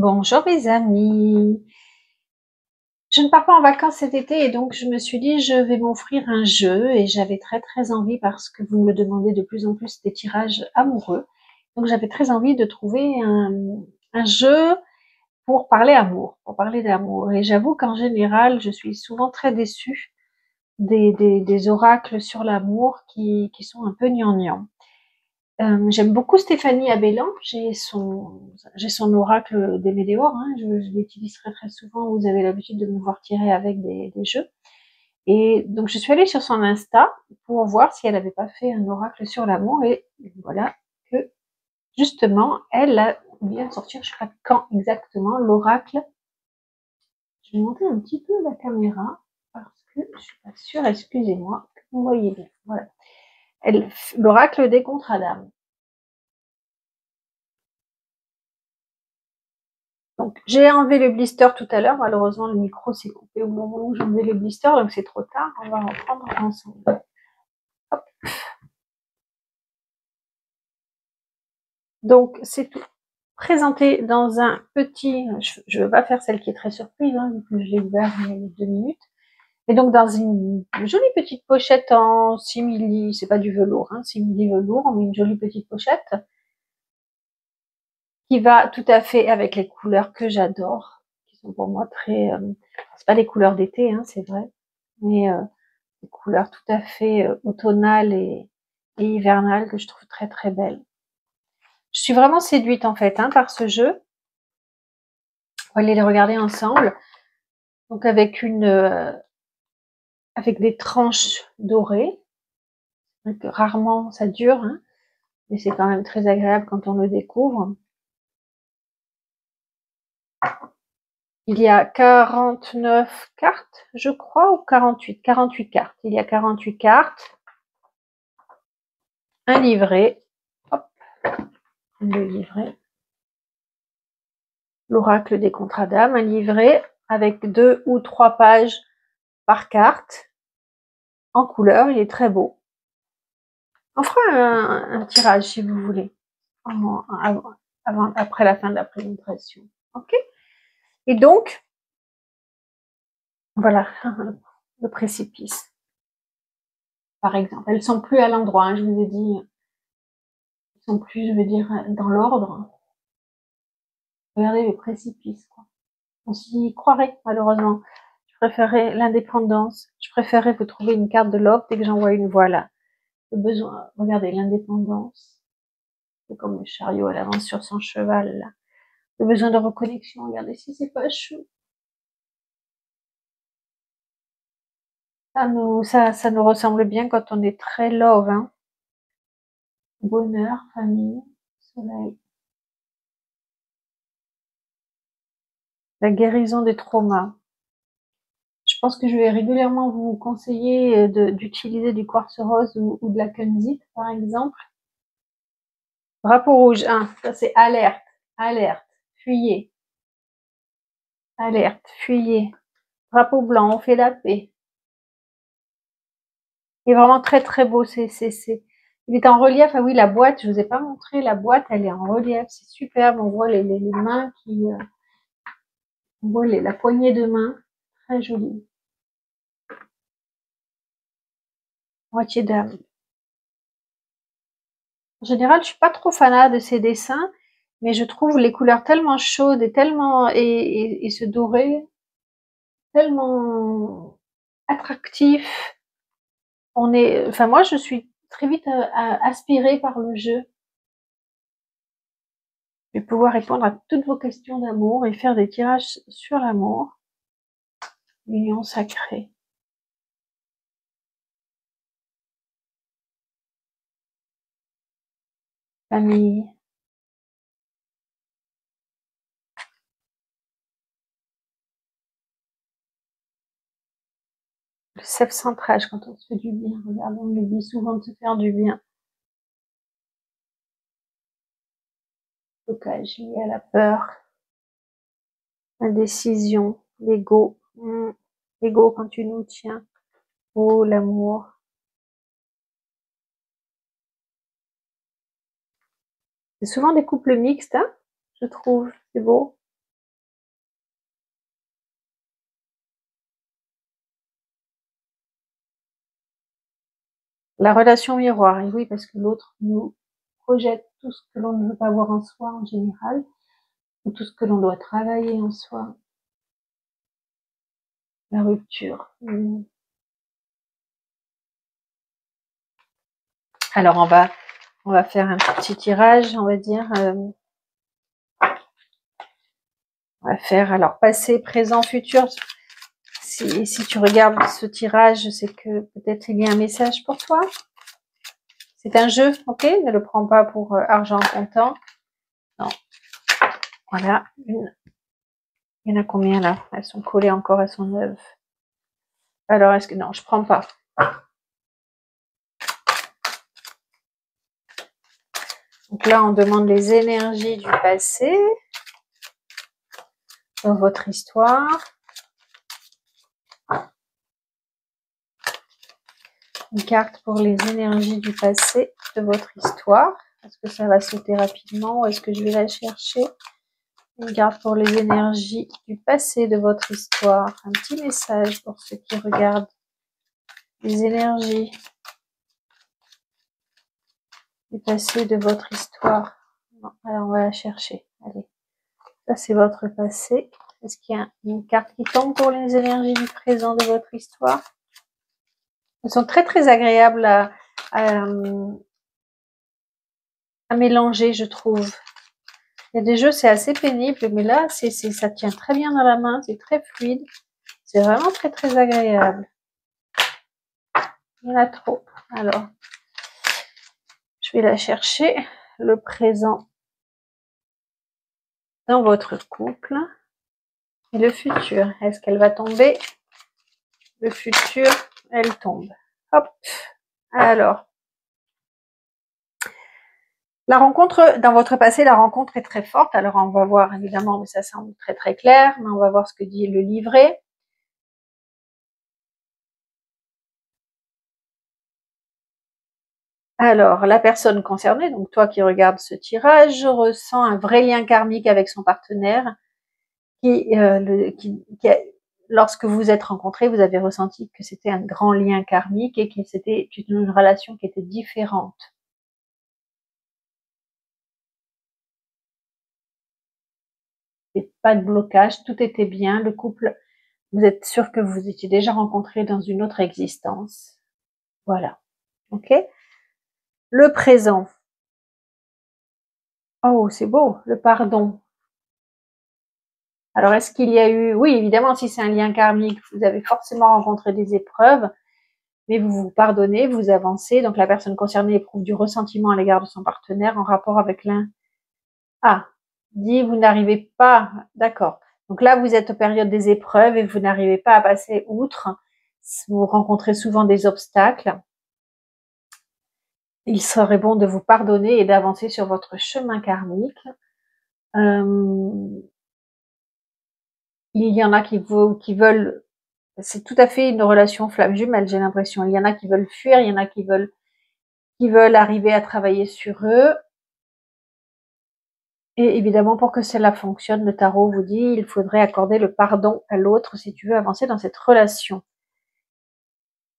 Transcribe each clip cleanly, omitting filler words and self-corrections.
Bonjour mes amis. Je ne pars pas en vacances cet été et donc je me suis dit je vais m'offrir un jeu et j'avais très envie parce que vous me demandez de plus en plus des tirages amoureux. Donc j'avais très envie de trouver un jeu pour parler amour, pour parler d'amour. Et j'avoue qu'en général, je suis souvent très déçue des oracles sur l'amour qui sont un peu gnangnans. J'aime beaucoup Stéphanie Abellan. J'ai son oracle des météores. Hein. Je l'utilise très souvent. Vous avez l'habitude de me voir tirer avec des jeux. Et donc, je suis allée sur son Insta pour voir si elle n'avait pas fait un oracle sur l'amour. Et voilà que, justement, elle vient de sortir, je ne sais pas quand exactement, l'oracle. Je vais monter un petit peu la caméra parce que je suis pas sûre, excusez-moi, que vous voyez bien. Voilà. L'oracle des contrats d'âme. Donc, j'ai enlevé le blister tout à l'heure. Malheureusement, le micro s'est coupé au moment où j'ai enlevé le blister, donc c'est trop tard. On va reprendre ensemble. Hop. Donc, c'est tout présenté dans un petit... Je ne vais pas faire celle qui est très surprise, hein, vu que je l'ai ouvert il y a 2 minutes. Et donc, dans une jolie petite pochette en simili, c'est pas du velours, hein, simili velours, mais une jolie petite pochette qui va tout à fait avec les couleurs que j'adore, qui sont pour moi très... c'est pas les couleurs d'été, hein, c'est vrai, mais des couleurs tout à fait automnales et hivernales que je trouve très belles. Je suis vraiment séduite en fait par ce jeu. On va aller les regarder ensemble. Donc avec avec des tranches dorées. Donc, rarement ça dure, hein, mais c'est quand même très agréable quand on le découvre. Il y a 49 cartes, je crois, ou 48. 48 cartes. Il y a 48 cartes. Un livret. Hop, le livret. L'oracle des contrats d'âme, un livret avec 2 ou 3 pages par carte, en couleur, il est très beau. On fera un tirage si vous voulez, après la fin de la présentation. Ok. Et donc, voilà, le précipice, par exemple. Elles sont plus à l'endroit, hein, je vous ai dit, elles sont plus, je veux dire, dans l'ordre. Regardez le précipice, quoi. On s'y croirait, malheureusement. Je préférais l'indépendance. Je préférais vous trouver une carte de l'ordre dès que j'envoie une, voilà. Le besoin, regardez, l'indépendance. C'est comme le chariot, elle avance sur son cheval, là. Le besoin de reconnexion, regardez si c'est pas chou. Ça nous ressemble bien quand on est très love, hein. Bonheur, famille, soleil. La guérison des traumas. Je pense que je vais régulièrement vous conseiller d'utiliser du quartz rose ou de la kunzite, par exemple. Drapeau rouge, 1, ça c'est alerte, alerte, fuyez, alerte, fuyez. Drapeau blanc, on fait la paix. Il est vraiment très beau, il est en relief. Ah oui, la boîte, je vous ai pas montré, la boîte, elle est en relief, c'est superbe. On voit les mains on voit la poignée de main, très jolie. Moitié d'âme. En général, je suis pas trop fanat de ces dessins, mais je trouve les couleurs tellement chaudes et tellement et ce doré tellement attractif. Enfin moi, je suis très vite aspirée par le jeu. Je vais pouvoir répondre à toutes vos questions d'amour et faire des tirages sur l'amour. Union sacrée. Famille. Le self-centrage quand on se fait du bien. Regardez, on oublie souvent de se faire du bien. Blocage lié à la peur. Indécision. L'ego. L'ego quand tu nous tiens. Oh, l'amour. C'est souvent des couples mixtes, hein, je trouve. C'est beau. La relation miroir, et oui, parce que l'autre nous projette tout ce que l'on ne veut pas voir en soi en général, ou tout ce que l'on doit travailler en soi. La rupture. Alors on va faire un petit tirage, on va dire. On va faire alors passé, présent, futur. Si tu regardes ce tirage, c'est que peut-être il y a un message pour toi. C'est un jeu, ok? Ne le prends pas pour argent comptant. Non. Voilà. Il y en a combien là? Elles sont collées encore, elles sont neuves. Alors, est-ce que... Non, je prends pas. Donc là, on demande les énergies du passé dans votre histoire. Une carte pour les énergies du passé de votre histoire. Est-ce que ça va sauter rapidement ou est-ce que je vais la chercher? Une carte pour les énergies du passé de votre histoire. Un petit message pour ceux qui regardent. Les énergies du passé de votre histoire. Non, alors on va la chercher. Allez. Ça, c'est votre passé. Est-ce qu'il y a une carte qui tombe pour les énergies du présent de votre histoire? Elles sont très très agréables à mélanger, je trouve. Il y a des jeux, c'est assez pénible, mais là, ça tient très bien dans la main, c'est très fluide. C'est vraiment très très agréable. Il y en a trop. Alors, je vais la chercher. Le présent dans votre couple. Et le futur. Est-ce qu'elle va tomber? Le futur, elle tombe. Hop. Alors. La rencontre, dans votre passé, la rencontre est très forte. Alors, on va voir, évidemment, mais ça semble très très clair, mais on va voir ce que dit le livret. Alors, la personne concernée, donc toi qui regardes ce tirage, ressent un vrai lien karmique avec son partenaire lorsque vous vous êtes rencontrés, vous avez ressenti que c'était un grand lien karmique et que c'était une relation qui était différente. Et pas de blocage, tout était bien, le couple, vous êtes sûr que vous étiez déjà rencontrés dans une autre existence. Voilà. Ok? Le présent. Oh, c'est beau, le pardon. Alors, est-ce qu'il y a eu... Oui, évidemment, si c'est un lien karmique, vous avez forcément rencontré des épreuves, mais vous vous pardonnez, vous avancez. Donc, la personne concernée éprouve du ressentiment à l'égard de son partenaire en rapport avec l'un. Ah, dit vous n'arrivez pas... D'accord. Donc là, vous êtes aux périodes des épreuves et vous n'arrivez pas à passer outre. Vous rencontrez souvent des obstacles. Il serait bon de vous pardonner et d'avancer sur votre chemin karmique. Il y en a qui veulent, c'est tout à fait une relation flamme jumelle, j'ai l'impression. Il y en a qui veulent fuir, il y en a qui veulent arriver à travailler sur eux. Et évidemment, pour que cela fonctionne, le tarot vous dit, il faudrait accorder le pardon à l'autre si tu veux avancer dans cette relation.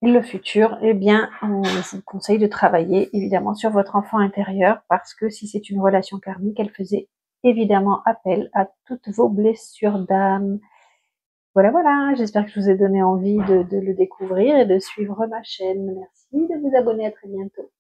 Et le futur, eh bien, on vous conseille de travailler évidemment sur votre enfant intérieur parce que si c'est une relation karmique, elle faisait évidemment appel à toutes vos blessures d'âme. Voilà, voilà, j'espère que je vous ai donné envie de le découvrir et de suivre ma chaîne. Merci de vous abonner, à très bientôt.